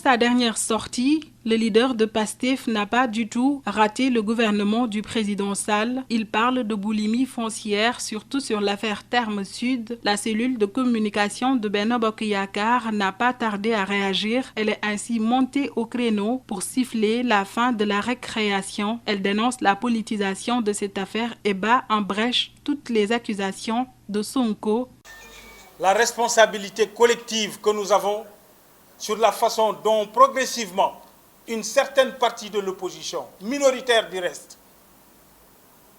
sa dernière sortie, le leader de PASTEF n'a pas du tout raté le gouvernement du président Sall. Il parle de boulimie foncière, surtout sur l'affaire Terme Sud. La cellule de communication de Benno Bokk Yakaar n'a pas tardé à réagir. Elle est ainsi montée au créneau pour siffler la fin de la récréation. Elle dénonce la politisation de cette affaire et bat en brèche toutes les accusations de Sonko. La responsabilité collective que nous avons sur la façon dont progressivement une certaine partie de l'opposition, minoritaire du reste,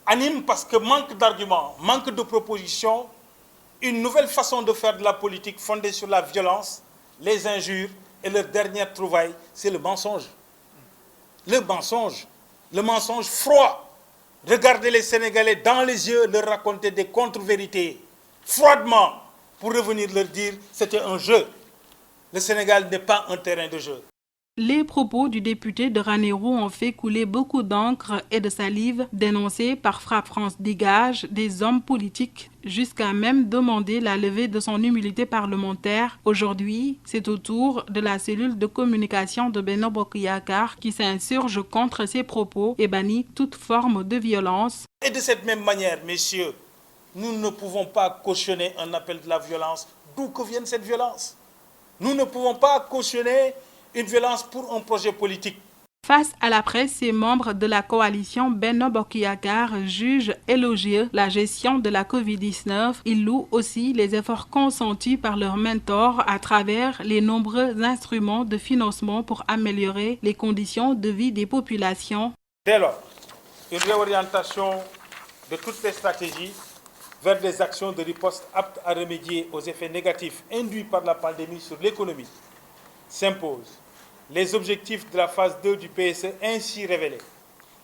anime parce que manque d'arguments, manque de propositions, une nouvelle façon de faire de la politique fondée sur la violence, les injures et leur dernière trouvaille, c'est le mensonge. Le mensonge froid. Regarder les Sénégalais dans les yeux, leur raconter des contre-vérités, froidement, pour revenir leur dire c'était un jeu. Le Sénégal n'est pas un terrain de jeu. Les propos du député de Ranérou ont fait couler beaucoup d'encre et de salive, dénoncés par Frappe France Dégage des hommes politiques, jusqu'à même demander la levée de son immunité parlementaire. Aujourd'hui, c'est au tour de la cellule de communication de Benno Bokk Yakaar qui s'insurge contre ces propos et bannit toute forme de violence. Et de cette même manière, messieurs, nous ne pouvons pas cautionner un appel de la violence, d'où que vienne cette violence. Nous ne pouvons pas cautionner une violence pour un projet politique. Face à la presse, ces membres de la coalition Benno Bokk Yakaar jugent élogieux la gestion de la Covid-19. Ils louent aussi les efforts consentis par leurs mentors à travers les nombreux instruments de financement pour améliorer les conditions de vie des populations. Dès lors, une réorientation de toutes les stratégies vers des actions de riposte aptes à remédier aux effets négatifs induits par la pandémie sur l'économie s'impose. Les objectifs de la phase 2 du PSE ainsi révélés,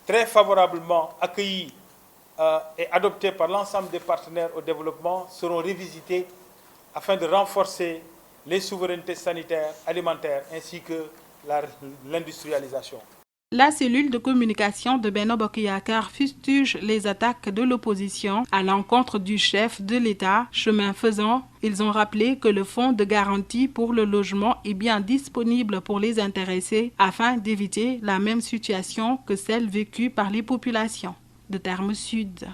très favorablement accueillis et adoptés par l'ensemble des partenaires au développement, seront révisités afin de renforcer les souverainetés sanitaires, alimentaires ainsi que l'industrialisation. La cellule de communication de Benno Bokk Yakaar fustige les attaques de l'opposition à l'encontre du chef de l'État. Chemin faisant, ils ont rappelé que le fonds de garantie pour le logement est bien disponible pour les intéressés afin d'éviter la même situation que celle vécue par les populations de Terme Sud.